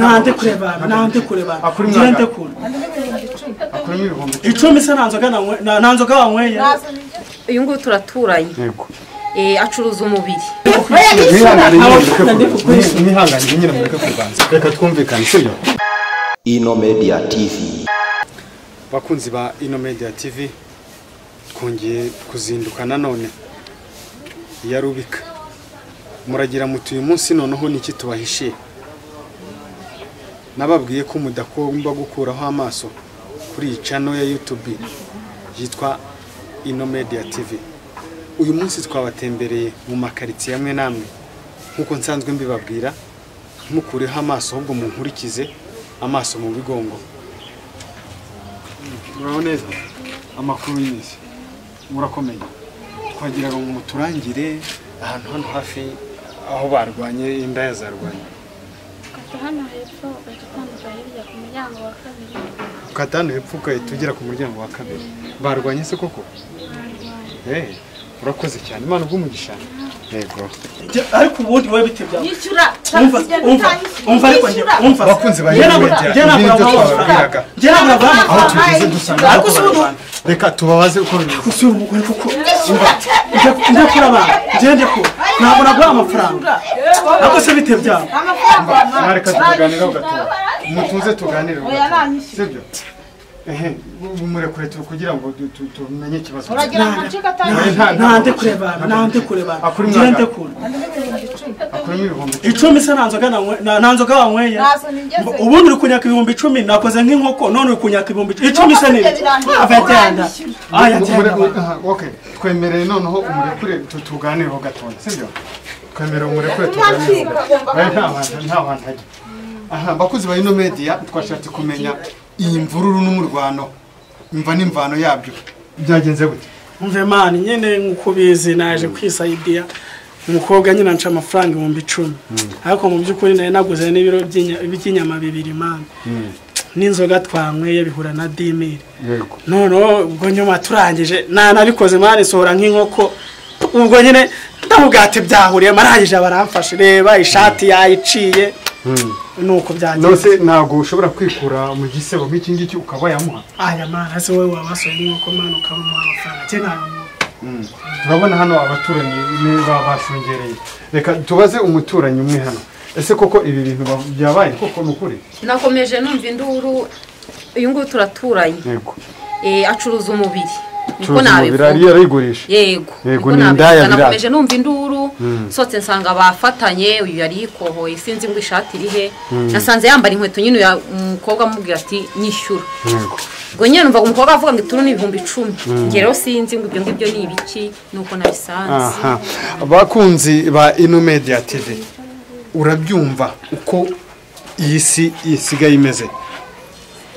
nande kureba ngende kure icumi se nanzoga wanyweye uyu nguyu turaturanye yego acuruza umubiri mwihangane nyine mureke kubanza reka twumvikane sibyo. Ino Media TV. Bakunzi ba Ino Media TV twongeye kuzinduka nanone ya Rubika muragira mutu uyu munsi noneho niki tubahishiye. Nababwiye ko mudakomba gukuraho amaso kuri iyi channel ya YouTube yitwa Ino Media TV. Uyu munsi twabatembereye mu makaritsiye amwe namwe nkuko nsanzwe mbibabwira, mukureho amaso ahubwo munkurikize amaso mu bigongo. Muraboneza amakuru y'isi murakomeye, twagira ngo muturangire ahantu hano hafi aho barwanye indaya zarwanye. Hano hepfo gatandukanye hirya ku muryango wa kabiri. Katanu hepfo tugera ku muryango wa kabiri. Barwanye se koko? Urakoze cyane Imana bw'umugisha. Yego. Ariko ubundi we bitebya. Yishyura. Umva ariko njye umva. Bakunzi ba Ino Media. Aho tugeze dusanga ariko reka tubabaze uko kusura umugore kuko njya kuri abantu njye ko ntabwo nagura amafaranga ariko se bitebya. Reka tuganire gato mutuze tuganire sibyo. Murekure kugira ngo tumenye ikibazo. Nande kureba ngende kure icumi se nanzoga wanyweye ubundi uri kunyaka 10,000 nakoze nk'inkoko none uri kunyaka 10,000 se nini avatanda okay twemereye noneho umurekure tuganireho gatoya sibyo. Twemereye umurekure tuganireho nta hantu hajya. Bakuzi ba Ino Media twashatse kumenya iyi mvururu n'umurwano imva n'imvano yabyo byagenze gute. Umve mani nyene nkukubizi naje kwisaidia umukobwa nyina nca amafaranga 10,000 ariko mu byukuri naye naguze n'ibiro by'inyama 2 mani n'inzoga twanyweye bihura na 10,000. Yego none ubwo nyuma turangije nabikoze mani sohora nk'inkoko ubwo nyine ndamugate byahuriye marangije baramfashe reba ishati yayiciye nuko byagenze. Nose nago ushobora kwikura mu gisebo nk'iki ngiki ukaba yamuha. Aya mara se wewe wabasoye nuko mano kamuha amafaranga cyane. Turabona hano abaturanyi niba bashungereye. Reka tubaze umuturanyi umwe hano. Ese koko ibi bintu byabaye koko nukuri? nakomeje numva induru uyu nguyu turaturanye Yego. acuruza umubiri Niko nabivuga yarigurisha. Yego n'indaya nakomeje numva induru sote nsanga bafatanye uyu yari yikohoye sinzi ngo ishati irihe nasanze yambara inkweto nyine ya umukobwa amubwira ati nyishyura. Yego ngo nyine numva umukobwa avuga ngo ituru ni 10,000 ngero sinzi ngo ibyo ngibyo ni ibiki nuko nabisanze. Bakunzi ba Ino Media TV urabyumva uko iyi si isigaye imeze.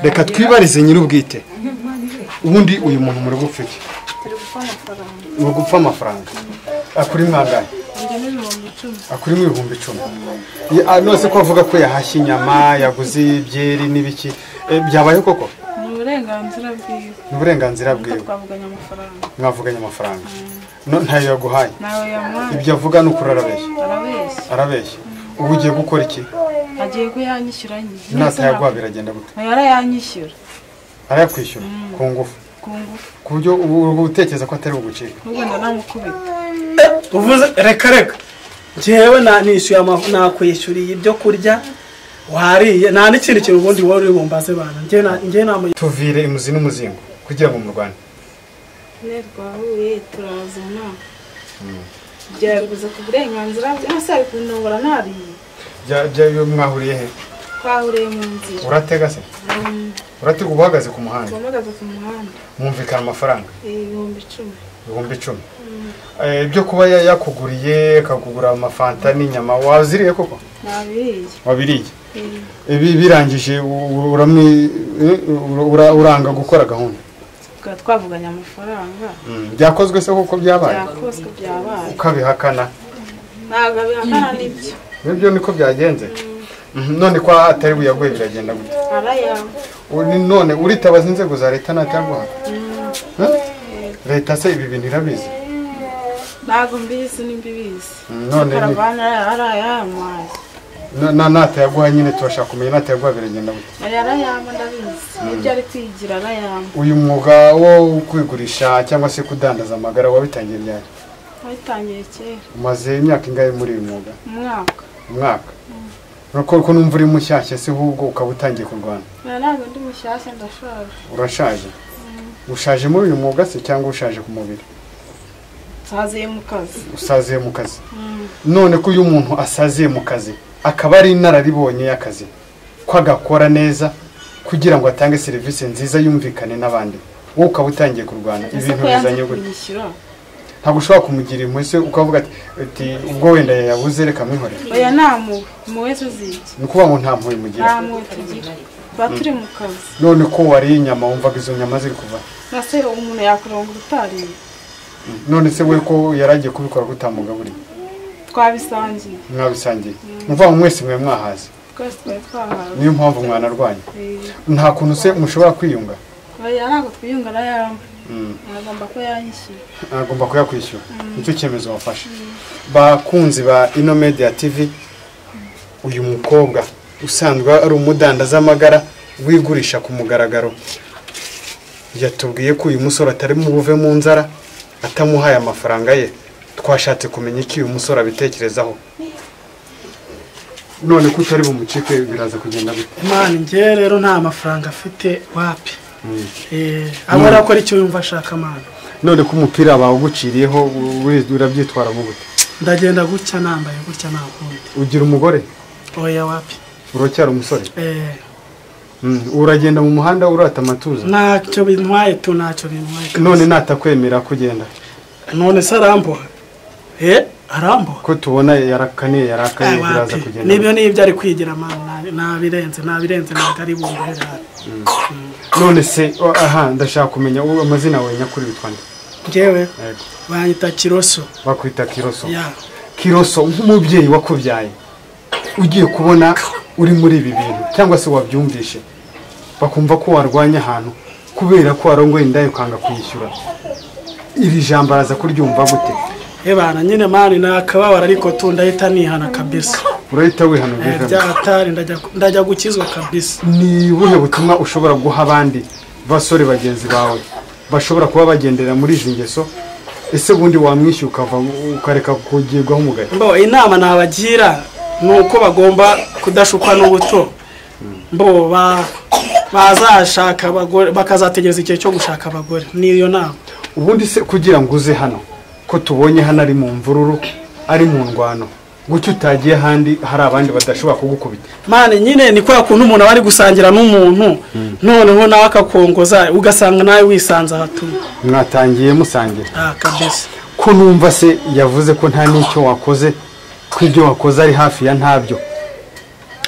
Reka twibarize nyir'ubwite ubundi uyu muntu muri gupfike mu gupfa amafaranga akuri mwangaye akuri mu 10,000 nose ko avuga ko yahashye inyama yaguze ibyeri n'ibiki byabaye koko? Ni uburenganzira bwiwe mwavuganye amafaranga ntayo yaguhaye ibyo avuga ni ukuri arabeshya. Ubu ugiye gukora iki? Agiye kuyanyishyura nyine natayagwa biragenda gute? Yarayanyishyura arayakwishyura ku ngufu ku buryo ubu utekereza ko atari ugucika ubwo namukubita uvuze reka jewe nishyuye nakwishyuriye ibyo kurya wariye nta n'ikindi kintu ubundi wari ubumbaze bana nge namu tuvire imuzi n'umuzingo kugira ngo mu Rwanda nerwahuye turazana byaguze ku burenganzira bwose ari kunongora nariye bya mwahuriye he? Twahuriye mu nzira. Uratega se? Uratega uhagaze ku muhanda? Uhagaze ku muhanda. Mwumvikana amafaranga? 10,000. Ibyo kuba yakuguriye akakugura amafanta n'inyama waziriye koko? Nabiriye. Wabiriye? Ibi birangije uranga gukora gahunda? Twavuganye amafaranga. Byakozwe se koko byabaye? Byakozwe byabaye. Ukabihakana? Ntago bihakana nibyo. Nibyo niko byagenze? None kwa atari buyaguye biragenda gute? Araya. None uritabaza inzego za leta nataguha? Leta se ibi bintu irabizi? Ntago mbizi nimbibizi. None karavana araya amazi. natayaguha nyine turashaka kumenya natayaguha biragenda gute arayamba ndabizi nibyo ari kwigira arayamba uyu mwuga wo kwigurisha cyangwa se kudandaza amagara wabitangiye ryari wabitangiye kera umaze imyaka ingahe muri uyu mwuga umwaka ko numva uri mushyashya se ahubwo ukaba utangiye kurwana ntabwo ndi mushyashya ndashaje urashaje ushaje muri uyu mwuga se cyangwa ushaje ku mubiri usaziye mu kazi none ko uyu muntu asaziye mu kazi akaba ari inararibonye y'akazi ko agakora neza kugira ngo atange serivisi nziza yumvikane n'abandi wowe ukaba utangiye kurwana ibintu bizanye gute ntabwo ushobora kumugira impuhwe se ukavuga ati ubwo wenda yabuze reka mwihorere oya ntamuwe tuziye ni ukuvuga ngo nta mpuhwe mugira ntamuwe tugira tuba turi mu kazi none ko wariye inyama wumvaga izo nyama ziri kuva nase umuntu yakuronga utariye none se we ko yaragiye kubikora gutamugaburiye twabisangiye mwabisangiye muvuga mwese mwe mwahaze twese twari twahaze niyo mpamvu mwanarwanya nta kuntu se mushobora kwiyunga oya ntabwo twiyunga arayamba agomba ko yanyishyura agomba kuyakwishyura nicyo cyemezo wafashe bakunzi ba Ino Media TV uyu mukobwa usanzwe ari umudandaza amagara wigurisha ku mugaragaro yatubwiye ko uyu musore atari mu buve mu nzara atamuhaye amafaranga ye twashatse kumenya iki uyu musore abitekerezaho none ko utari bumucike biraza kugenda gute Imana njye rero nta mafaranga afite wapi abara ko ari cyo yumva ashaka amana none ko umupira bawuguciriyeho urabyitwara mu gute ndagenda gutya nambaye gutya nakundi ugira umugore oya wapi uracyari umusore uragenda mu muhanda urata amatuza ntacyo bintwaye tu ntacyo bintwaye none natakwemera kugenda none se aramboha arambo ko tubona yarakaniye yarakaye biraza kugenda nibyo nibyo ari kwigira amana nabirenze ntabwo ari bumve none se aha ndashaka kumenya amazina yawe nyakuri bitwa nde njyewe banyita Kiroso bakwita Kiroso Kiroso nk'umubyeyi wakubyaye ugiye kubona uri muri ibi bintu cyangwa se wabyumvishe bakumva ko warwanya ahantu kubera ko warongoye indayo kanga kuyishyura iri jambo araza kuryumva gute bana nyine mani nakababara ariko tundahita nihana kabisa urahita wihana byatari ndajya gukizwa kabisa ni buhe butumwa ushobora guha abandi basore bagenzi bawe bashobora kuba bagendera muri izi ngeso ese bundi wamwishyuka ukava ukareka kugirwaho umugayo mbo inama nabagira nuko bagomba kudashukwa n'ubuto mbo bazashaka abagore bakazategereza igihe cyo gushaka abagore niyo nama ubundi se kugira ngo uze hano ko tubonye hano ari mu mvururu ari mu ndwano gucyo utagiye handi hari abandi badashobora kugukubita mane nyine ni kwa kuntu umuntu bari gusangira n'umuntu noneho nawe akakongoza ugasanga nawe wisanze ahatu mwatangiye musangira kabisa ko numva se yavuze ko nta n'icyo wakoze ko ibyo wakoze ari hafi ya ntabyo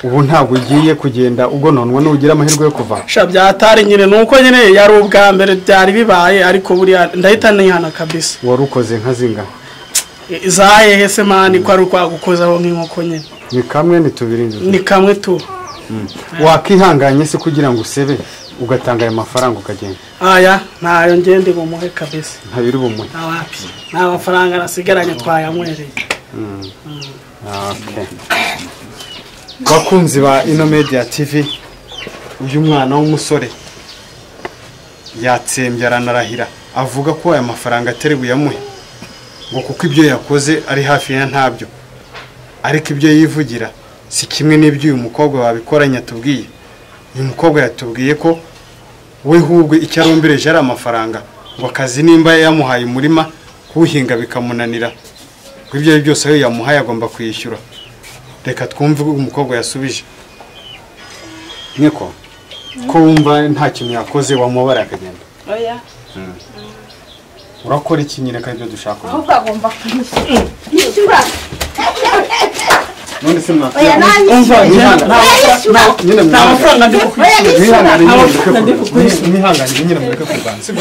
ubu ntabwo ugiye kugenda ugononwa n'ugira amahirwe yo kuva byatari nyine nuko nyine yari ubwa mbere byari bibaye ariko buriya ndahita nihana kabisa wari ukoze nka zinga zahehe se mani ko ari ukwagukozaho nk'inkoko nyine ni kamwe ni tubiri ni kamwe tu wakihanganye se kugira ngo usebe ugatanga ayo mafaranga ukagenda aya ntayo ngende bumuhe kabisa ntabiri bumuhe nta mafaranga nasigaranye twayanywereye bakunzi ba Ino Media TV uyu mwana w'umusore yatsembye aranarahira avuga ko aya mafaranga atari buyamuhe ngo kuko ibyo yakoze ari hafi ya ntabyo ariko ibyo yivugira si kimwe n'ibyo uyu mukobwa wabikoranye atubwiye uyu mukobwa yatubwiye ko we hubwe icyo arombereje ari amafaranga ngo akazi nimba yamuhaye umurima kuwuhinga bikamunanira ngo ibyo ari byose ayo yamuhaye agomba kwishyura reka twumve umukobwa yasubije niko ko wumva nta kintu yakoze wamubara akagenda oya urakora iki nyine kandi dushaka ahubwo agomba kwishyura none se oya nyine nta mafaranga ndi kukwishyura mwihangane nyine mureke kurwanza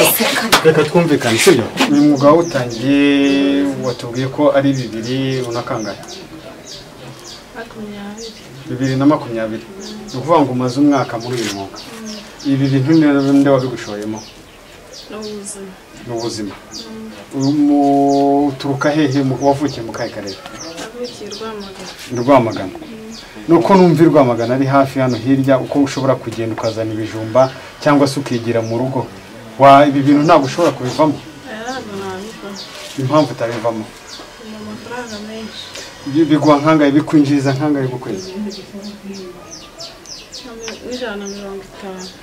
reka twumvikane sibyo uyu mwuga wawutangiye watubwiye ko ari 2020 2020 ni ukuvuga ngo umaze umwaka muri uyu mwuga ibi bintu nde wabigushoyemo n'ubuzima uturuka hehe wavukiye mu kahe karere navukiye Rwamagana nuko numvirwa magana ari hafi hano hirya uko ushobora kugenda ukazana ibijumba cyangwa se ukigira mu rugo ibi bintu ntabwo ushobora kubivamo impamvu utabivamo amafaranga menshi biguha nkangahe bikwinjiriza nkangahe ku kwezi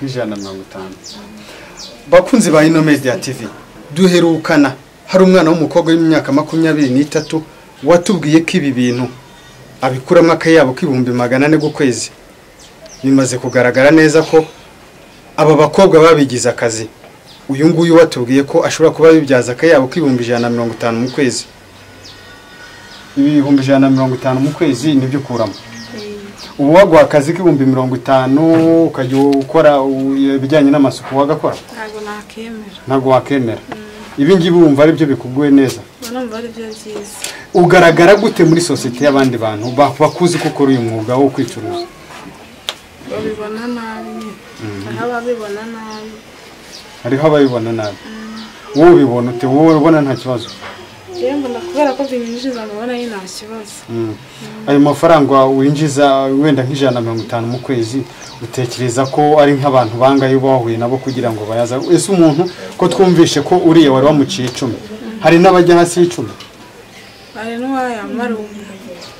$150 bakunzi ba Ino Media TV duherukana hari umwana w'umukobwa w'imyaka 23 watubwiye ko ibi bintu abikuramo akayabo k'ibihumbi 400 ku kwezi bimaze kugaragara neza ko aba bakobwa babigize akazi uyu nguyu watubwiye ko ashobora kuba bibyaza akayabo k'ibihumbi 150 mu kwezi ibihumbi 150 mu kwezi nibyo kuramo ubu wagwa akazi k'ibihumbi 50 ukajya ukora ibijyanye n'amasuku wagakora ntabwo wakemera ibi ngibi wumva ari byo bikuguye neza numva ari byo byiza ugaragara gute muri societe y'abandi bantu bakuzi ko ukora uyu mwuga wo kwicuruza babibona nabi hariho ababibona nabi wowe ubibona ute wowe ubona nta kibazo mbona kubera ko binjiza mbona ari nta kibazo ayo mafaranga winjiza wenda nk'J150 mu kwezi utekereza ko ari nk'abantu bangaye bahuye nabo kugira ngo bayaza ese umuntu ko twumvishe ko uriye wari wamuciye 10 hari n'abajya hasi y'10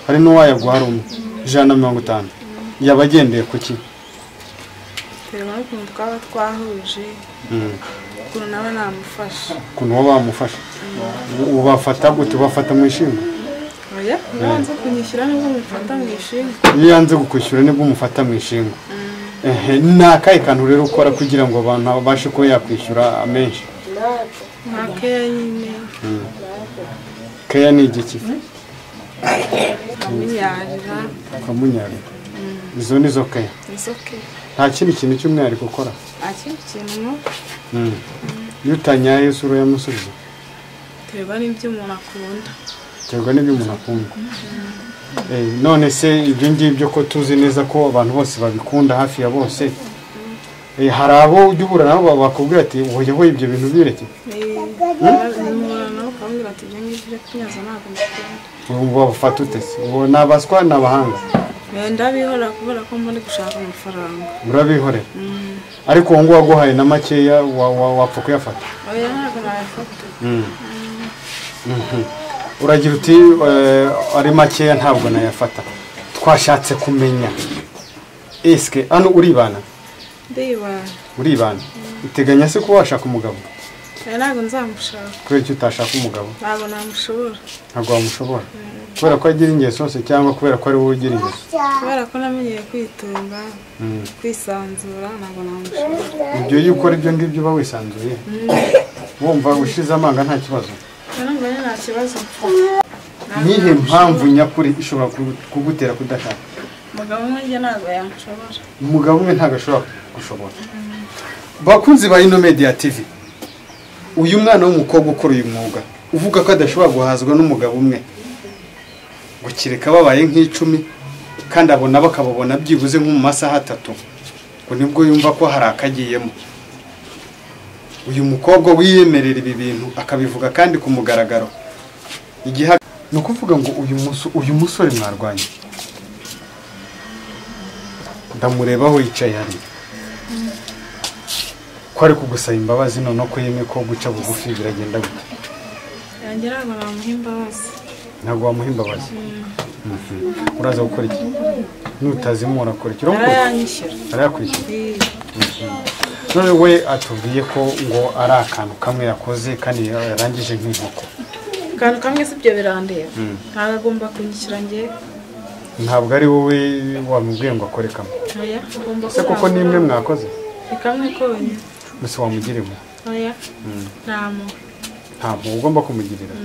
hari n'uwayaguha rumwe $150 yabagendeye kuki ukuntu twaba twahuje ukuntu nawe namufasha ukuntu wowe wamufasha ubafata gute ubafata mu ishinga yanze kunyishyura nibwo mufata mu ishinga iyo yanze kukwishyura nibwo umufata mu ishinga ni akahe kantu rero ukora kugira ngo abantu babashe kuba yakwishyura amenshi nka keya nyine keya ni igiki kamunyarira izo ni zo keya nta kindi kintu cy'umwihariko ukora nta kindi kintu iyo utanyaye usura yamusubiza terwa n'ibyo umuntu akunda terwa n'ibyo umuntu akunda none se ibyo ngibyo ko tuzi neza ko abantu bose babikunda hafi ya bose hari abo ujya uhura nabo bakubwira ati wowe ibyo bintu bireke bafata ute se ubu ni abaswa ni abahanga ndabihora kubera ko mbona gushaka amafaranga urabihorera ariko uwo nguwo waguhaye na makeya wapfa kuyafata oya ntabwo nayafata uragira uti ari makeya ntabwo nayafata twashatse kumenya eske hano uribana uribana uteganya se kuba washaka umugabo ntabwo nzamushaka kubera icyo utashaka umugabo ntabwo namushobora ntabwo wamushobora kubera ko agira ingeso zose cyangwa kubera ko ari wowe ugira ingeso kubera ko namenyeye kwitunga kwisanzura ntabwo namushobora ibyo iyo ukora ibyo ngibyo uba wisanzuye wumva ushize amanga nta kibazo nta kibazo nihe mpamvu nyakuri ishobora kugutera kudashaka umugabo umwe ntabwo yanshobora umugabo umwe ntabwo ashobora gushobora bakunzi ba Ino Media TV uyu mwana w'umukobwa ukora uyu mwuga uvuga ko adashobora guhazwa n'umugabo umwe ngo kireka babaye nk'icumi kandi abona bakababona byibuze nko mu masaha 3 ngo nibwo yumva ko hari akagiyemo uyu mukobwa wiyemerera ibi bintu akabivuga kandi ku mugaragaro igihe no kuvuga ngo uyu musore mwarwanye ndamureba aho yicaye hari ko ari kugusaba imbabazi none ko yemeye ko guca bugufi biragenda gute yangira ngo namuhe imbabazi ntabwo wamuha imbabazi uraza gukora iki nutazimura akora iki arayakwishyura none we atubwiye ko ngo ari akantu kamwe yakoze kandi yarangije nk'inkoko akantu kamwe si byo birandeba ntabwo agomba kunyishyura ngewe ntabwo ari wowe wamubwiye ngo akore kamwe se kuko nimwe mwakoze ni kamwe konyine gusa wamugiremo oya ntabwo ugomba kumugirira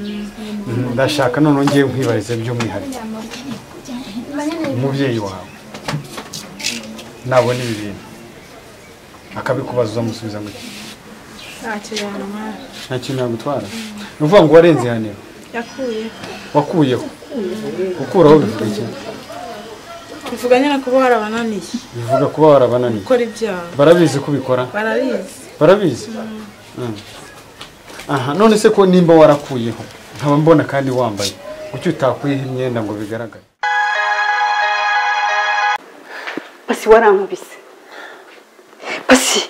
ndashaka none ngiye nkwibarize by'umwihariko umubyeyi wawe nabona ibi bintu akabikubaza uzamusubiza ngo iki nta kintu yagutwara ni ukuvuga ngo warenze ihaniro wakuyeho gukuraho bivuga iki bivuga nyine kuba warabananiye bivuga kuba warabananiye gukora ibyaha barabizi ko ubikora barabizi aha none se ko nimba warakuyeho nkaba mbona kandi wambaye kuki utakuyeho imyenda ngo bigaragare basi warankubise basi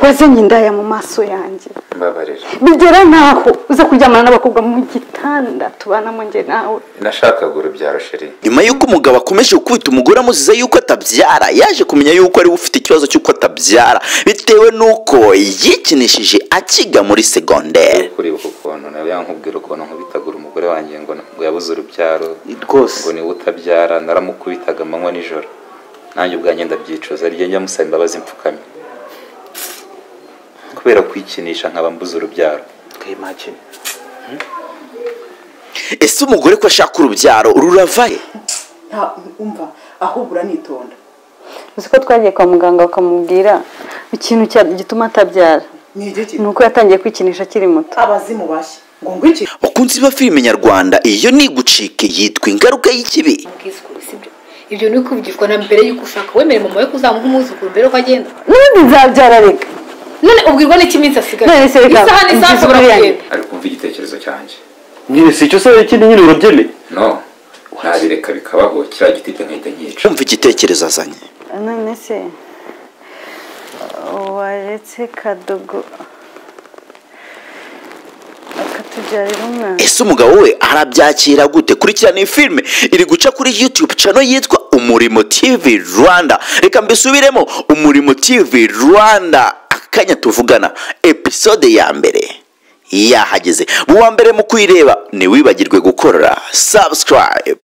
wazanye indaya mu maso yanjye mbabarira bigera naho uza kuryamana n'abakobwa mu gitanda tubanamo nje nawe nashakaga urubyaro sheri. Nyuma y'uko umugabo akomeje gukubita umugore amuziza yuko atabyara, yaje kumenya yuko ari ufite ikibazo cy'uko atabyara bitewe n'uko yikinishije akiga muri segonderi. Kuri uko kontu nawe yankubwira ukuntu nkubitagura umugore wanjye ngo yabuze urubyaro Rwose ngo ni utabyara, naramukubitaga amanywa nijoro. Nanjye ubwanjye ndabyicuza, rye njya musaba imbabazi mfukamye kubera kwikinisha nkaba mbuze urubyaro. twimagine. Ese umugore ko ashaka urubyaro ruravaye? Umva ahubwo uranitonda. uzi ko twagiye kwa muganga bakamubwira ikintu gituma atabyara nuko yatangiye kwikinisha akiri muto. Abazimu bashya ngo ngwiki Bakunzi ba filime nyarwanda, iyo ni gucike yitwa ingaruka y'ikibi. ibyo ni ukuvugishwa na mbere y'uko ushaka wemere mama we kuzamuha umwuzukuru mbere ko agenda. N'ubundi nzabyara reka. None ubwirwa n'iki minsi asigaye? None se reka isaha n'isaha ashobora kugenda. Ari kumva igitekerezo cyanjye. Nyine si cyo se ikindi nyine urubyeme. No. Nabireka bikabaho kira gitipe nkahita nyica. Umva igitekerezo azanye. None se waretse Kadogo akatubyarira umwana. Ese umugabo we arabyakira gute? Kurikirana iyi filime iri guca kuri YouTube channel yitwa Umurimo TV Rwanda. Reka mbisubiremo, Umurimo TV Rwanda. Akanya tuvugana episode ya mbere yahageze. Mu wa mbere mu kwireba ni wibagirwe gukora subscribe.